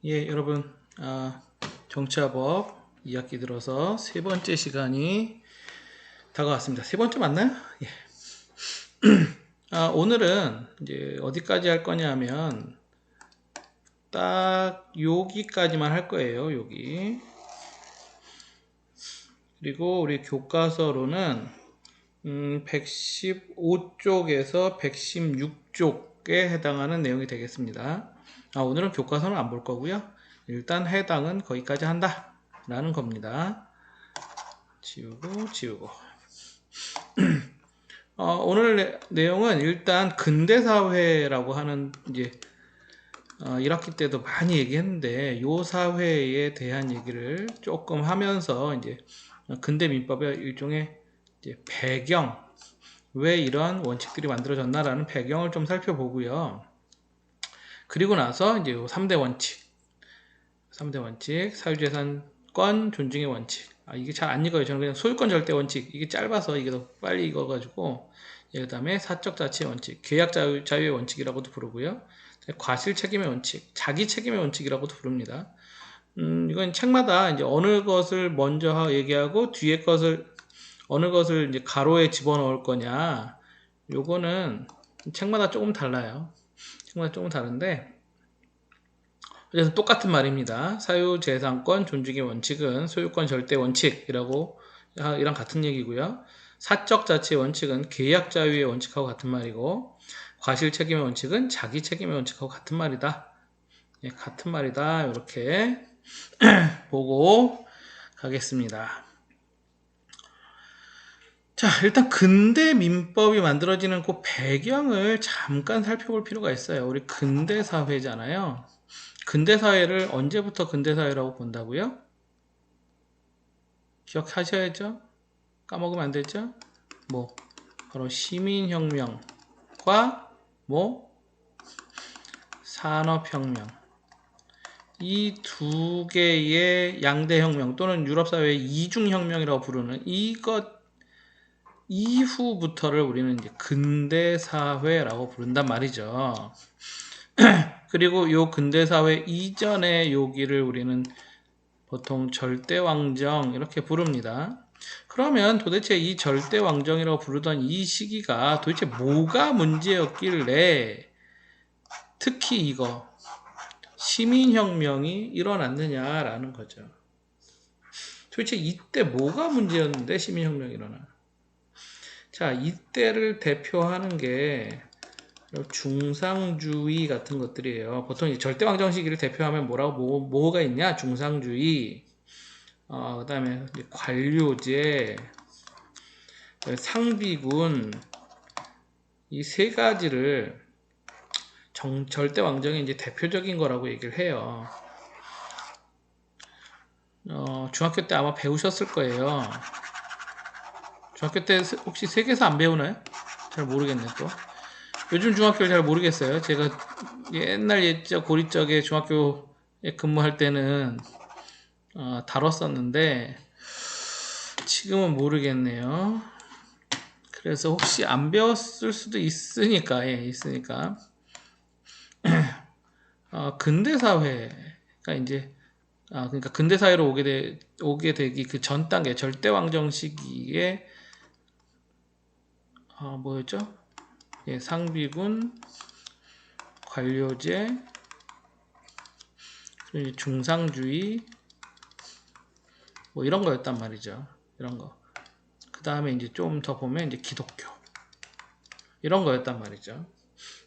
여러분, 정치화법 2학기 들어서 세 번째 시간이 다가왔습니다. 세 번째 맞나요? 예. 오늘은 이제 어디까지 할 거냐 하면 딱 여기까지만 할 거예요. 여기. 그리고 우리 교과서로는 115쪽에서 116쪽에 해당하는 내용이 되겠습니다. 오늘은 교과서는 안 볼 거고요. 일단 해당은 거기까지 한다 라는 겁니다. 지우고 오늘 내용은 일단 근대사회라고 하는 이제 1학기 때도 많이 얘기했는데 요 사회에 대한 얘기를 조금 하면서 이제 근대민법의 일종의 이제 배경, 왜 이런 원칙들이 만들어졌나라는 배경을 좀 살펴보고요. 그리고 나서 이제 요 3대 원칙, 사유재산권 존중의 원칙. 이게 잘 안 읽어요. 저는 그냥 소유권 절대 원칙. 이게 짧아서 이게 더 빨리 읽어가지고. 그 다음에 사적 자치의 원칙, 계약 자유의 원칙이라고도 부르고요. 과실 책임의 원칙, 자기 책임의 원칙이라고도 부릅니다. 이건 책마다 이제 어느 것을 먼저 얘기하고 뒤에 것을 어느 것을 이제 가로에 집어넣을 거냐. 요거는 책마다 조금 달라요. 책마다 조금 다른데 그래서 똑같은 말입니다. 사유재산권 존중의 원칙은 소유권 절대 원칙이라고 이랑 같은 얘기고요. 사적 자치의 원칙은 계약 자유의 원칙하고 같은 말이고 과실 책임의 원칙은 자기 책임의 원칙하고 같은 말이다. 같은 말이다. 이렇게 보고 가겠습니다. 자, 일단 근대 민법이 만들어지는 그 배경을 잠깐 살펴볼 필요가 있어요. 우리 근대 사회잖아요. 근대 사회를 언제부터 근대 사회라고 본다고요? 기억하셔야죠. 까먹으면 안 되죠. 바로 시민혁명과 산업혁명, 이 두 개의 양대혁명 또는 유럽사회의 이중혁명이라고 부르는 이것 이후부터를 우리는 이제 근대사회라고 부른단 말이죠. 그리고 요 근대사회 이전의 요기를 우리는 보통 절대왕정 이렇게 부릅니다. 그러면 도대체 이 절대왕정이라고 부르던 이 시기가 도대체 뭐가 문제였길래 특히 이거 시민혁명이 일어났느냐라는 거죠. 도대체 이때 뭐가 문제였는데 시민혁명이 일어나? 자, 이때를 대표하는 게 중상주의 같은 것들이에요. 보통 절대왕정 시기를 대표하면 뭐가 있냐? 중상주의, 그 다음에 관료제, 상비군, 이 세 가지를 절대왕정의 이제 대표적인 거라고 얘기를 해요. 중학교 때 아마 배우셨을 거예요. 중학교 때 혹시 세계사 안 배우나요? 잘 모르겠네 또. 요즘 중학교를 잘 모르겠어요. 제가 옛날 옛적 고리적에 중학교에 근무할 때는 다뤘었는데 지금은 모르겠네요. 그래서 혹시 안 배웠을 수도 있으니까 근대 사회가 이제 그러니까 근대 사회로 오게 되기 그 전 단계 절대왕정 시기에 뭐였죠? 상비군, 관료제, 그리고 중상주의 이런 거였단 말이죠. 이런 거. 그 다음에 이제 좀 더 보면 이제 기독교 이런 거였단 말이죠.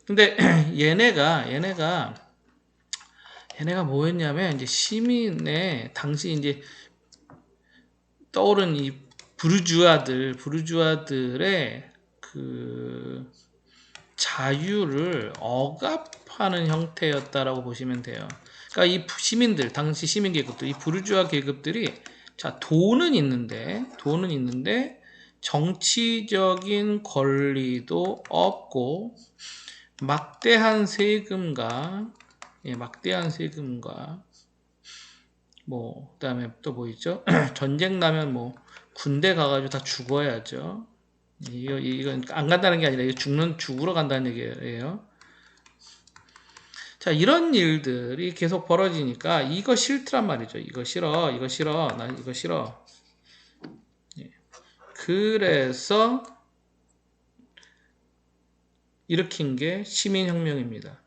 근데 얘네가 뭐였냐면 이제 시민의 당시 이제 떠오른 이 부르주아들의 그 자유를 억압하는 형태였다라고 보시면 돼요. 그러니까 이 시민들, 당시 시민 계급들, 이 부르주아 계급들이 돈은 있는데 정치적인 권리도 없고 막대한 세금과 그다음에 또 뭐 있죠? 전쟁 나면 군대 가가지고 다 죽어야죠. 이건 안 간다는 게 아니라 죽으러 간다는 얘기예요. 자, 이런 일들이 계속 벌어지니까 이거 싫더란 말이죠. 이거 싫어, 이거 싫어, 나 이거 싫어. 그래서 일으킨 게 시민혁명입니다.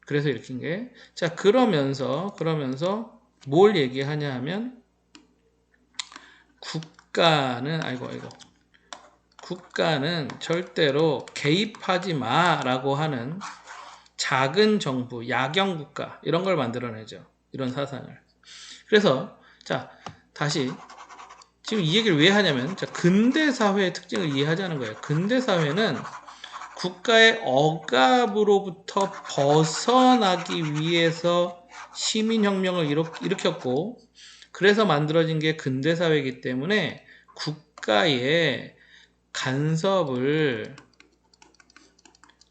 그래서 일으킨 게, 자, 그러면서 뭘 얘기하냐 하면, 국가는 절대로 개입하지 마라고 하는 작은 정부, 야경 국가, 이런 걸 만들어내죠. 이런 사상을. 그래서, 자, 다시, 지금 이 얘기를 왜 하냐면, 자, 근대 사회의 특징을 이해하자는 거예요. 근대 사회는 국가의 억압으로부터 벗어나기 위해서 시민혁명을 일으켰고, 그래서 만들어진 게 근대사회이기 때문에 국가의 간섭을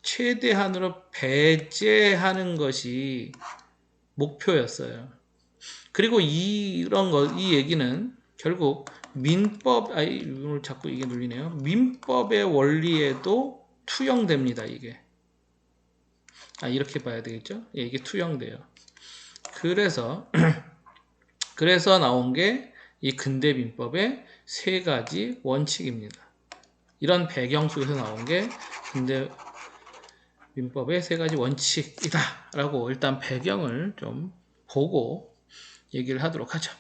최대한으로 배제하는 것이 목표였어요. 그리고 이 얘기는 결국 오늘 자꾸 이게 눌리네요. 민법의 원리에도 투영됩니다, 이게. 이렇게 봐야 되겠죠? 예, 이게 투영돼요. 그래서 나온 게 이 근대 민법의 세 가지 원칙입니다. 이런 배경 속에서 나온 게 근대 민법의 세 가지 원칙이다 라고 일단 배경을 좀 보고 얘기를 하도록 하죠.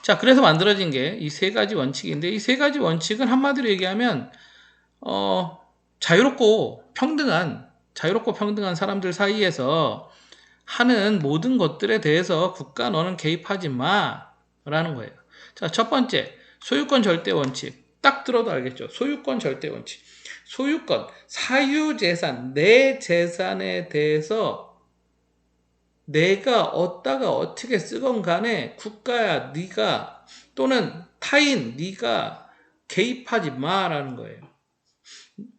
자, 그래서 만들어진 게 이 세 가지 원칙인데, 이 세 가지 원칙은 한마디로 얘기하면 자유롭고 평등한 사람들 사이에서 하는 모든 것들에 대해서 국가 너는 개입하지 마 라는 거예요. 자, 첫 번째, 소유권 절대 원칙. 딱 들어도 알겠죠? 소유권 절대 원칙. 소유권, 사유재산, 내 재산에 대해서 내가 얻다가 어떻게 쓰건 간에 국가야, 네가 또는 타인, 네가 개입하지 마라는 거예요.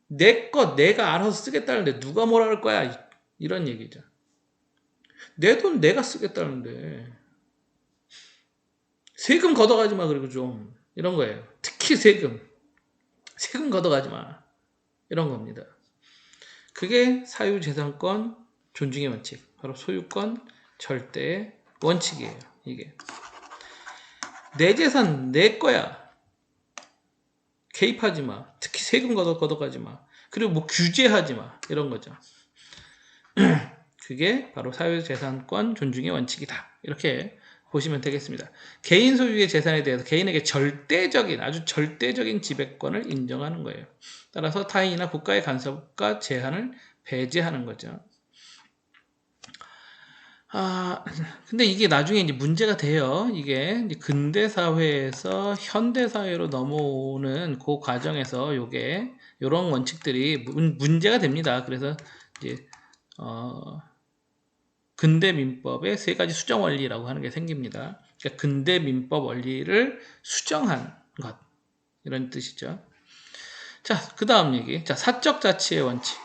내 것 내가 알아서 쓰겠다는데 누가 뭐라 할 거야? 이런 얘기죠. 내 돈 내가 쓰겠다는데 세금 걷어가지 마. 그리고 좀 이런 거예요. 특히 세금 걷어가지 마. 이런 겁니다. 그게 사유재산권 존중의 원칙, 바로 소유권 절대의 원칙이에요. 이게 내 재산 내 거야. 개입하지 마. 특히 세금 걷어가지 마. 그리고 뭐 규제하지 마. 이런 거죠. 그게 바로 사유재산권 존중의 원칙이다. 이렇게 보시면 되겠습니다. 개인 소유의 재산에 대해서 개인에게 아주 절대적인 지배권을 인정하는 거예요. 따라서 타인이나 국가의 간섭과 제한을 배제하는 거죠. 근데 이게 나중에 이제 문제가 돼요. 이게 이제 근대 사회에서 현대 사회로 넘어오는 그 과정에서 요런 원칙들이 문제가 됩니다. 그래서 이제 근대 민법의 세 가지 수정 원리라고 하는 게 생깁니다. 그러니까 근대 민법 원리를 수정한 것, 이런 뜻이죠. 자, 그 다음 얘기. 자, 사적 자치의 원칙,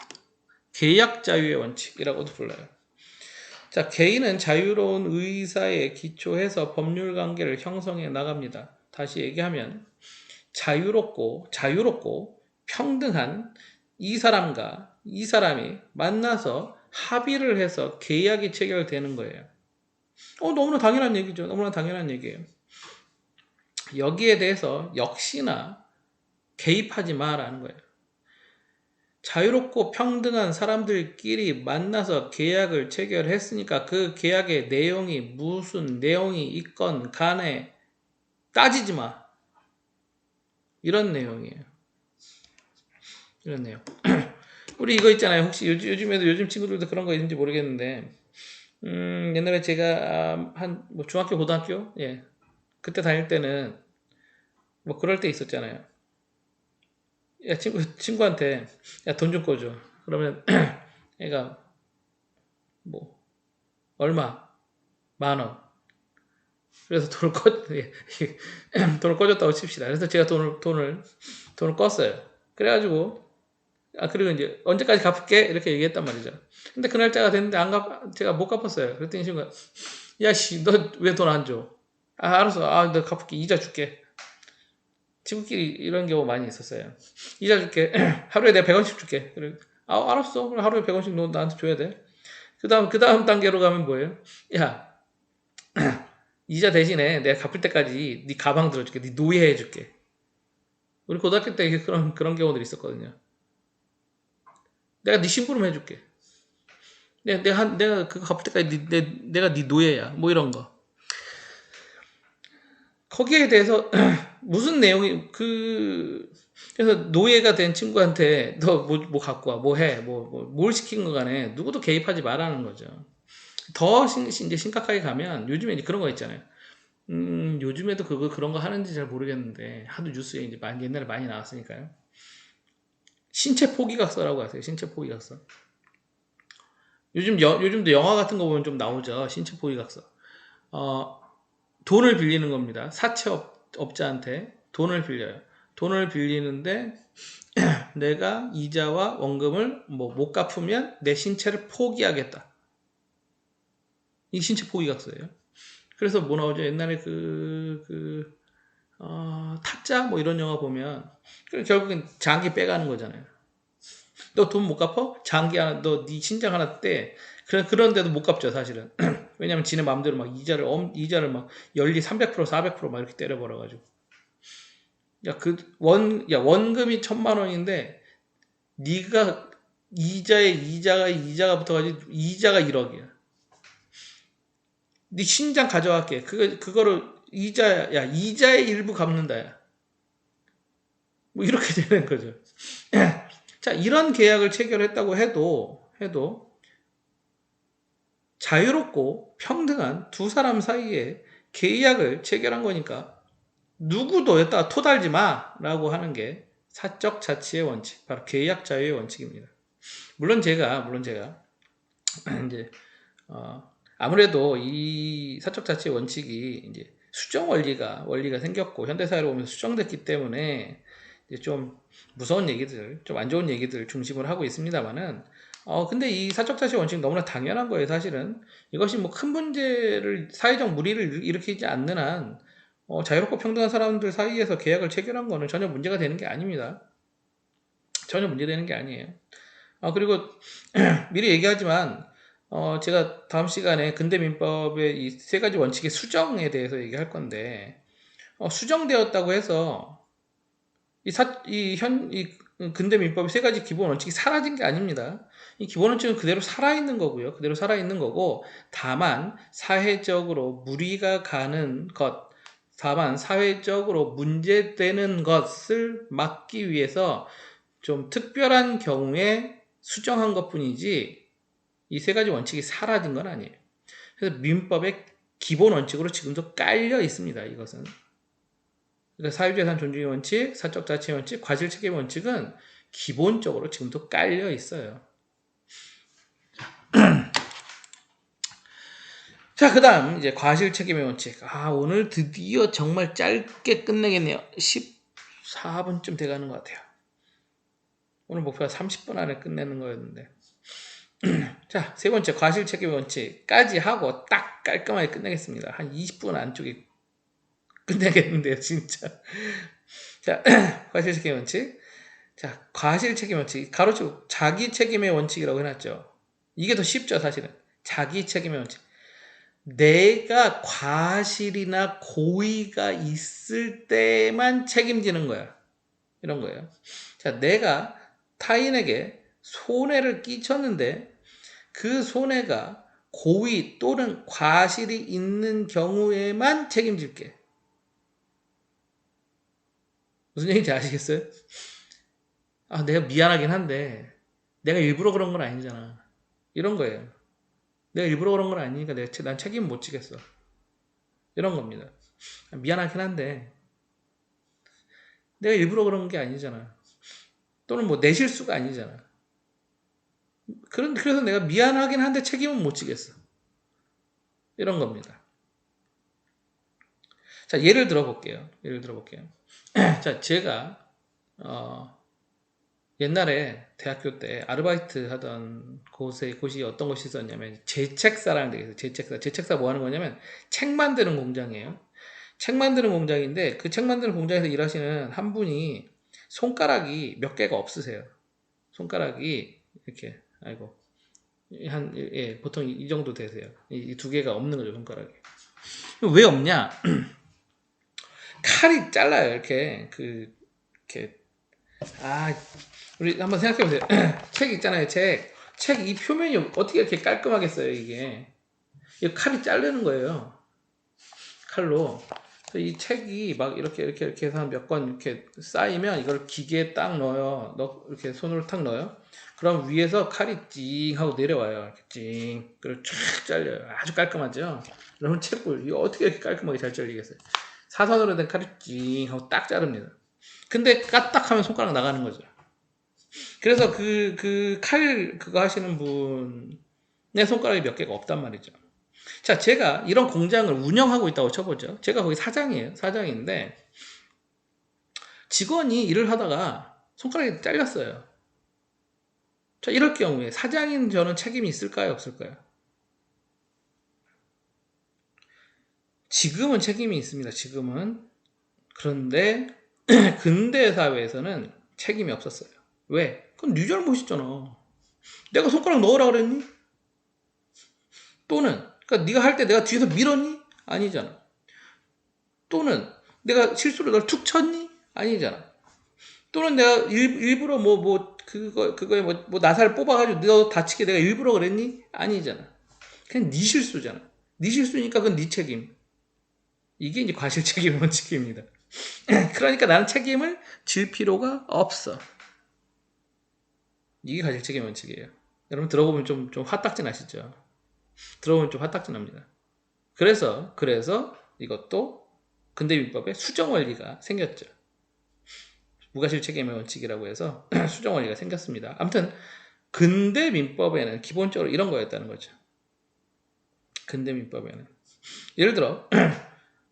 계약 자유의 원칙이라고도 불러요. 자, 개인은 자유로운 의사에 기초해서 법률 관계를 형성해 나갑니다. 다시 얘기하면 자유롭고 평등한 이 사람이 만나서 합의를 해서 계약이 체결되는 거예요. 너무나 당연한 얘기죠. 너무나 당연한 얘기예요. 여기에 대해서 역시나 개입하지 마라는 거예요. 자유롭고 평등한 사람들끼리 만나서 계약을 체결했으니까 그 계약의 내용이 무슨 내용이 있건 간에 따지지 마. 이런 내용이에요. 이런 내용. 우리 이거 있잖아요. 혹시 요즘 친구들도 그런 거 있는지 모르겠는데, 옛날에 제가 뭐 중학교, 고등학교, 예, 그때 다닐 때는 뭐 그럴 때 있었잖아요. 야, 친구한테 야, 돈 좀 꺼줘. 그러면 애가 뭐 얼마? 10,000원. 그래서 돈을 꺼줬다고 칩시다. 그래서 제가 돈을 껐어요. 그래가지고 그리고 이제 언제까지 갚을게 이렇게 얘기했단 말이죠. 근데 그 날짜가 됐는데 제가 못 갚았어요. 그랬더니 친구가 야씨 너 왜 돈 안 줘? 알았어. 너 갚을게. 이자 줄게. 친구끼리 이런 경우 많이 있었어요. 이자 줄게. 하루에 내가 100원씩 줄게. 그래. 알았어. 그럼 하루에 100원씩 너 나한테 줘야 돼. 그 다음 단계로 가면 뭐예요? 야, 이자 대신에 내가 갚을 때까지 네 가방 들어줄게. 네 노예 해줄게. 우리 고등학교 때 그런 경우들이 있었거든요. 내가 네 심부름 해줄게. 내가 그거 갚을 때까지 내가 네 노예야. 뭐 이런 거. 거기에 대해서 무슨 내용이 그래서 노예가 된 친구한테 너 뭐 갖고 와, 뭐 해, 뭘 시킨 거 간에 누구도 개입하지 말라는 거죠. 더 이제 심각하게 가면 요즘에 이제 그런 거 있잖아요. 요즘에도 그런 거 하는지 잘 모르겠는데 하도 뉴스에 이제 옛날에 많이 나왔으니까요. 신체 포기각서라고 하세요. 신체 포기각서. 요즘도 영화 같은 거 보면 좀 나오죠. 신체 포기각서. 어, 돈을 빌리는 겁니다. 사채업자한테 돈을 빌려요. 돈을 빌리는데 내가 이자와 원금을 뭐 못 갚으면 내 신체를 포기하겠다. 이 신체 포기각서예요. 그래서 뭐 나오죠? 옛날에 타짜 뭐 이런 영화 보면 결국엔 장기 빼가는 거잖아요. 너 돈 못 갚아? 장기 하나, 너 네 신장 하나 떼. 그런데도 못 갚죠, 사실은. 왜냐면 지네 마음대로 막 이자를 막 연리 300%, 400%막 이렇게 때려버려가지고. 원금이 1,000만 원인데, 네가 이자가 붙어가지고, 이자가 1억이야. 네 신장 가져갈게. 그거를, 이자의 일부 갚는다, 야. 뭐, 이렇게 되는 거죠. 자, 이런 계약을 체결했다고 해도, 자유롭고 평등한 두 사람 사이에 계약을 체결한 거니까 누구도 여기다가 토달지 마라고 하는 게 사적 자치의 원칙, 바로 계약 자유의 원칙입니다. 물론 제가 이제 아무래도 이 사적 자치의 원칙이 이제 수정 원리가 생겼고 현대 사회로 오면서 수정됐기 때문에 이제 좀 무서운 얘기들, 좀 안 좋은 얘기들 중심으로 하고 있습니다만은 근데 이 사적 자치 원칙 너무나 당연한 거예요, 사실은. 이것이 뭐 큰 문제를, 사회적 무리를 일으키지 않는 한 자유롭고 평등한 사람들 사이에서 계약을 체결한 거는 전혀 문제가 되는 게 아닙니다. 전혀 문제되는 게 아니에요. 그리고 미리 얘기하지만 제가 다음 시간에 근대민법의 이 세 가지 원칙의 수정에 대해서 얘기할 건데 수정되었다고 해서 이 근대민법의 세 가지 기본 원칙이 사라진 게 아닙니다. 이 기본 원칙은 그대로 살아있는 거고요. 그대로 살아있는 거고, 다만 사회적으로 무리가 가는 것, 다만 사회적으로 문제되는 것을 막기 위해서 좀 특별한 경우에 수정한 것뿐이지 이 세 가지 원칙이 사라진 건 아니에요. 그래서 민법의 기본 원칙으로 지금도 깔려 있습니다. 이것은. 그러니까 사유재산 존중의 원칙, 사적 자치의 원칙, 과실책임의 원칙은 기본적으로 지금도 깔려 있어요. 자, 그 다음, 이제 과실책임의 원칙. 오늘 드디어 정말 짧게 끝내겠네요. 14분쯤 돼가는 것 같아요. 오늘 목표가 30분 안에 끝내는 거였는데. 자, 세 번째, 과실책임의 원칙까지 하고 딱 깔끔하게 끝내겠습니다. 한 20분 안쪽에 끝내겠는데요, 진짜. 자, 과실책임의 원칙. 자, 과실책임 원칙. 가로치고 자기 책임의 원칙이라고 해놨죠. 이게 더 쉽죠, 사실은. 자기 책임의 원칙. 내가 과실이나 고의가 있을 때만 책임지는 거야. 이런 거예요. 자, 내가 타인에게 손해를 끼쳤는데 그 손해가 고의 또는 과실이 있는 경우에만 책임질게. 무슨 얘기인지 아시겠어요? 내가 미안하긴 한데 내가 일부러 그런 건 아니잖아. 이런 거예요. 내가 일부러 그런 건 아니니까 난 책임 못 지겠어. 이런 겁니다. 미안하긴 한데 내가 일부러 그런 게 아니잖아. 또는 뭐 내 실수가 아니잖아. 그래서 내가 미안하긴 한데 책임은 못 지겠어. 이런 겁니다. 자, 예를 들어볼게요. 자, 제가 옛날에 대학교 때 아르바이트 하던 곳이 어떤 곳이 있었냐면 제책사라는 데가 있어요. 제책사 뭐 하는 거냐면 책 만드는 공장이에요. 책 만드는 공장인데 그 책 만드는 공장에서 일하시는 한 분이 손가락이 몇 개가 없으세요. 손가락이 이렇게, 아이고, 보통 이 정도 되세요. 이 두 개가 없는 거죠, 손가락이. 왜 없냐? 칼이 잘라요, 이렇게. 이렇게. 우리 한번 생각해 보세요. 책 있잖아요, 책. 책 이 표면이 어떻게 이렇게 깔끔하겠어요, 이게. 이 칼이 자르는 거예요. 칼로. 이 책이 막 이렇게 해서 한 몇 권 이렇게 쌓이면 이걸 기계에 딱 넣어요. 이렇게 손으로 탁 넣어요. 그럼 위에서 칼이 찡 하고 내려와요. 이렇게 찡. 그리고 쫙 잘려요. 아주 깔끔하죠? 여러분 책볼, 이거 어떻게 이렇게 깔끔하게 잘 잘리겠어요? 사선으로 된 칼이 찡 하고 딱 자릅니다. 근데 까딱하면 손가락 나가는 거죠. 그래서 그거 하시는 분의 손가락이 몇 개가 없단 말이죠. 자, 제가 이런 공장을 운영하고 있다고 쳐보죠. 제가 거기 사장이에요. 사장인데, 직원이 일을 하다가 손가락이 잘렸어요. 자, 이럴 경우에 사장인 저는 책임이 있을까요? 없을까요? 지금은 책임이 있습니다. 지금은. 그런데, 근대 사회에서는 책임이 없었어요. 왜? 그건 네 잘못이잖아. 내가 손가락 넣으라 그랬니? 또는, 그러니까 네가 할 때 내가 뒤에서 밀었니? 아니잖아. 또는 내가 실수로 널 툭 쳤니? 아니잖아. 또는 내가 일부러 그거에 나사를 뽑아가지고 너 다치게 내가 일부러 그랬니? 아니잖아. 그냥 네 실수잖아. 네 실수니까 그건 네 책임. 이게 이제 과실책임 원칙입니다. 그러니까 나는 책임을 질 필요가 없어. 이게 과실책임 원칙이에요. 여러분 들어보면 좀 화딱지 나시죠? 들어보면 좀 화딱지 납니다. 그래서 이것도 근대민법에 수정원리가 생겼죠. 무과실책임의 원칙이라고 해서 수정원리가 생겼습니다. 아무튼 근대민법에는 기본적으로 이런 거였다는 거죠. 근대민법에는 예를 들어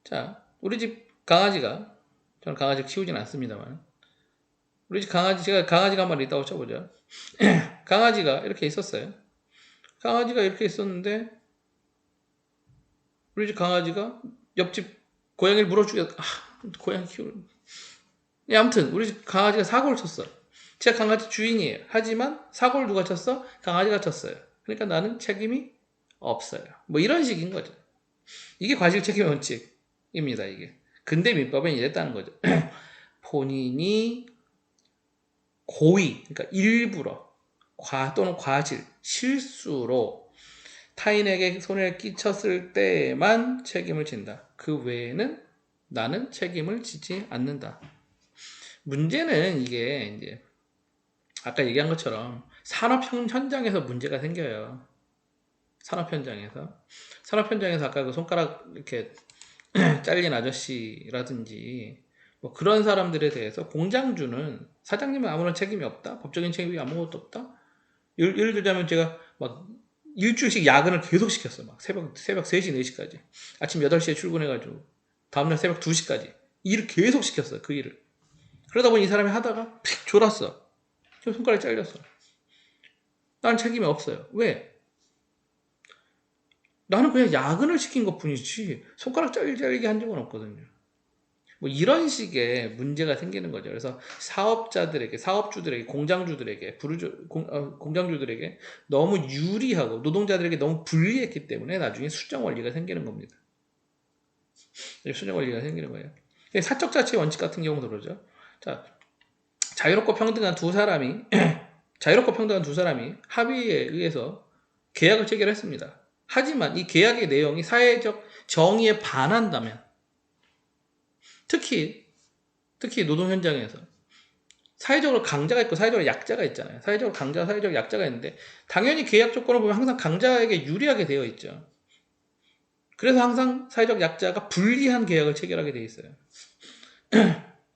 자, 우리 집 강아지가, 저는 강아지를 키우진 않습니다만, 우리 집 제가 강아지가 한 마리 있다고 쳐보죠. 강아지가 이렇게 있었어요. 강아지가 이렇게 있었는데 우리 집 강아지가 옆집 고양이를 물어주겠다. 고양이 키우는. 아무튼 우리 집 강아지가 사고를 쳤어. 제가 강아지 주인이에요. 하지만 사고를 누가 쳤어? 강아지가 쳤어요. 그러니까 나는 책임이 없어요. 뭐 이런 식인 거죠. 이게 과실책임 원칙입니다. 이게. 근대 민법은 이랬다는 거죠. 본인이 고의, 그러니까 일부러 또는 과실, 실수로 타인에게 손해를 끼쳤을 때만 책임을 진다. 그 외에는 나는 책임을 지지 않는다. 문제는 이게 이제 아까 얘기한 것처럼 산업 현장에서 문제가 생겨요. 산업 현장에서 아까 그 손가락 이렇게 잘린 아저씨라든지 뭐 그런 사람들에 대해서 공장주는 사장님은 아무런 책임이 없다. 법적인 책임이 아무것도 없다. 예를 들자면 제가 막 일주일씩 야근을 계속 시켰어. 막 새벽 3시, 4시까지. 아침 8시에 출근해가지고 다음날 새벽 2시까지. 일을 계속 시켰어. 그 일을. 그러다 보니 이 사람이 하다가 픽 졸았어. 손가락이 잘렸어. 난 책임이 없어요. 왜? 나는 그냥 야근을 시킨 것 뿐이지 손가락 잘리게 한 적은 없거든요. 뭐 이런 식의 문제가 생기는 거죠. 그래서 사업주들에게, 공장주들에게, 공장주들에게 너무 유리하고 노동자들에게 너무 불리했기 때문에 나중에 수정 원리가 생기는 겁니다. 수정 원리가 생기는 거예요. 사적 자치 원칙 같은 경우도 그러죠. 자, 자유롭고 평등한 두 사람이 합의에 의해서 계약을 체결했습니다. 하지만 이 계약의 내용이 사회적 정의에 반한다면, 특히 노동 현장에서 사회적으로 강자가 있고 사회적으로 약자가 있잖아요. 사회적으로 강자와 사회적 약자가 있는데 당연히 계약 조건을 보면 항상 강자에게 유리하게 되어 있죠. 그래서 항상 사회적 약자가 불리한 계약을 체결하게 되어 있어요.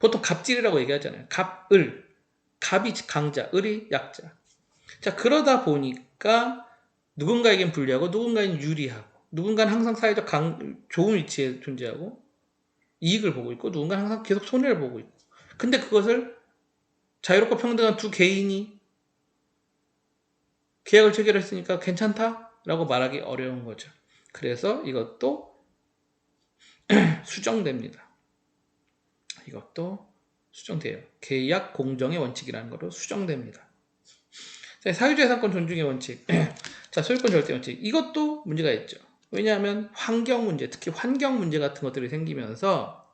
보통 갑질이라고 얘기하잖아요. 갑이 강자, 을이 약자. 자, 그러다 보니까 누군가에겐 불리하고 누군가에겐 유리하고 누군가는 항상 사회적 좋은 위치에 존재하고 이익을 보고 있고 누군가는 항상 계속 손해를 보고 있고, 근데 그것을 자유롭고 평등한 두 개인이 계약을 체결했으니까 괜찮다라고 말하기 어려운 거죠. 그래서 이것도 수정됩니다. 이것도 수정돼요. 계약 공정의 원칙이라는 것으로 수정됩니다. 사유재산권 존중의 원칙. 자, 자, 소유권 절대 원칙. 이것도 문제가 있죠. 왜냐하면 환경 문제, 특히 환경 문제 같은 것들이 생기면서,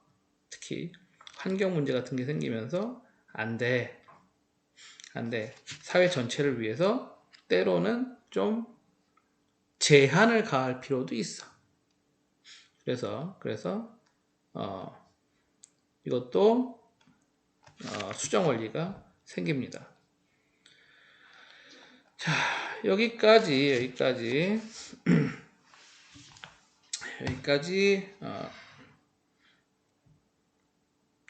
특히 환경 문제 같은 게 생기면서 안 돼. 안 돼. 사회 전체를 위해서 때로는 좀 제한을 가할 필요도 있어. 그래서 이것도 수정 원리가 생깁니다. 자, 여기까지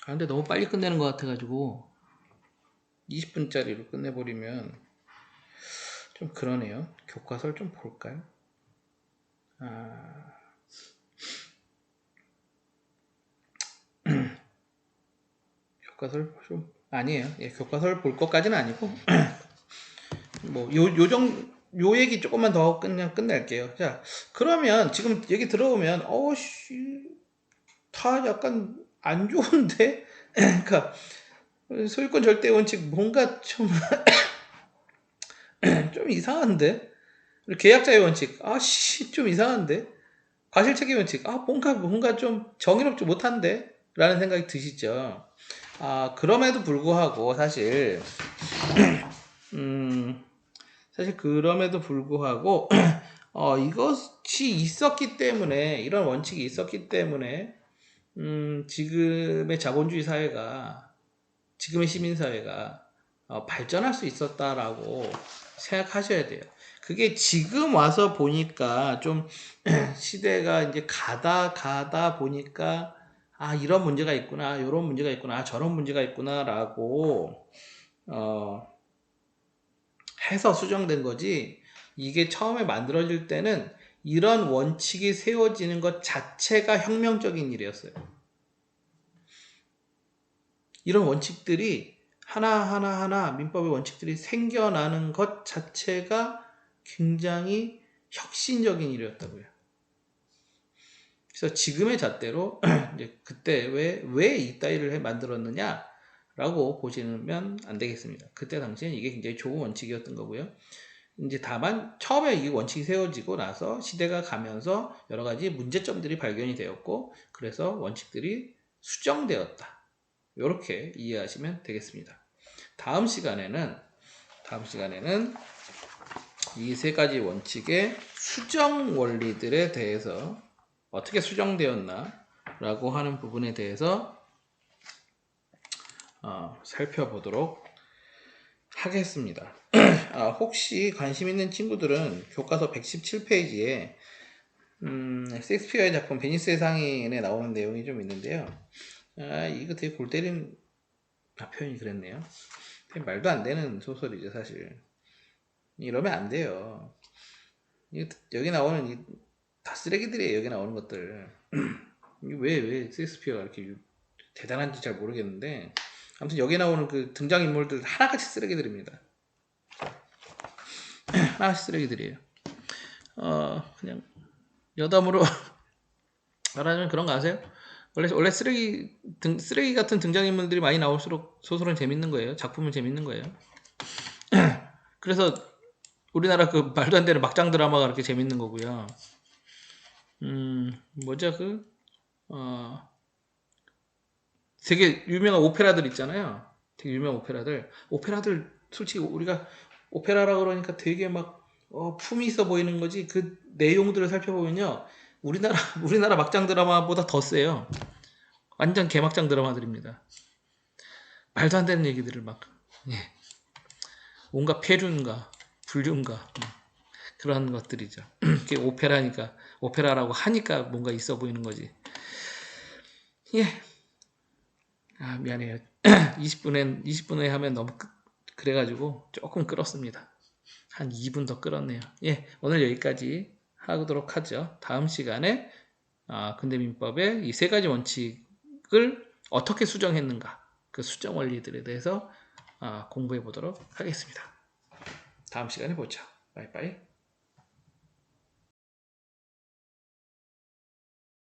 근데 너무 빨리 끝내는 것 같아가지고 20분짜리로 끝내버리면 좀 그러네요. 교과서를 좀 볼까요? 교과서를 좀 아니에요. 예, 교과서를 볼 것까지는 아니고 뭐 요 얘기 조금만 더 그냥 끝낼게요. 자, 그러면 지금 얘기 들어오면 다 약간 안 좋은데? 그러니까 소유권 절대 원칙 뭔가 좀 이상한데? 계약 자유 원칙 좀 이상한데? 과실 책임 원칙 뭔가 좀 정의롭지 못한데? 라는 생각이 드시죠? 그럼에도 불구하고 사실 그럼에도 불구하고 이것이 있었기 때문에 이런 원칙이 있었기 때문에 지금의 자본주의 사회가 지금의 시민사회가 발전할 수 있었다라고 생각하셔야 돼요. 그게 지금 와서 보니까 좀 시대가 이제 가다 보니까 이런 문제가 있구나, 이런 문제가 있구나, 저런 문제가 있구나라고 해서 수정된 거지. 이게 처음에 만들어질 때는 이런 원칙이 세워지는 것 자체가 혁명적인 일이었어요. 이런 원칙들이 하나하나 민법의 원칙들이 생겨나는 것 자체가 굉장히 혁신적인 일이었다고요. 그래서 지금의 잣대로 이제 그때 왜 이따위를 만들었느냐 라고 보시면 안 되겠습니다. 그때 당시엔 이게 굉장히 좋은 원칙이었던 거고요. 이제 다만 처음에 이 원칙이 세워지고 나서 시대가 가면서 여러 가지 문제점들이 발견이 되었고 그래서 원칙들이 수정되었다. 이렇게 이해하시면 되겠습니다. 다음 시간에는 이 세 가지 원칙의 수정 원리들에 대해서 어떻게 수정되었나 라고 하는 부분에 대해서 살펴보도록 하겠습니다. 혹시 관심 있는 친구들은 교과서 117페이지에 셰익스피어의 작품 베니스의 상인에 나오는 내용이 좀 있는데요. 이거 되게 골 때린 표현이 그랬네요. 말도 안 되는 소설이죠, 사실. 이러면 안 돼요. 여기 나오는 다 쓰레기들이에요, 여기 나오는 것들. 왜 셰익스피어가 이렇게 대단한지 잘 모르겠는데, 아무튼 여기 나오는 그 등장인물들 하나같이 쓰레기들입니다. 하나같이 쓰레기들이에요. 그냥 여담으로 말하자면 그런 거 아세요? 원래 쓰레기 같은 등장인물들이 많이 나올수록 소설은 재밌는 거예요. 작품은 재밌는 거예요. 그래서 우리나라 그 말도 안 되는 막장 드라마가 그렇게 재밌는 거고요. 뭐죠 되게 유명한 오페라들 있잖아요. 되게 유명한 오페라들 솔직히 우리가 오페라라 그러니까 되게 막 품이 있어 보이는 거지. 그 내용들을 살펴보면요, 우리나라 막장 드라마보다 더 세요. 완전 개막장 드라마들입니다. 말도 안 되는 얘기들을 막 온갖 폐륜가 불륜가 그런 것들이죠. 그게 오페라니까, 오페라라고 하니까 뭔가 있어 보이는 거지. 예. 미안해요. 20분에 하면 너무 그래가지고 조금 끌었습니다. 한 2분 더 끌었네요. 예, 오늘 여기까지 하도록 하죠. 다음 시간에 근대민법의 이 세 가지 원칙을 어떻게 수정했는가, 그 수정 원리들에 대해서 공부해 보도록 하겠습니다. 다음 시간에 보죠. 바이바이.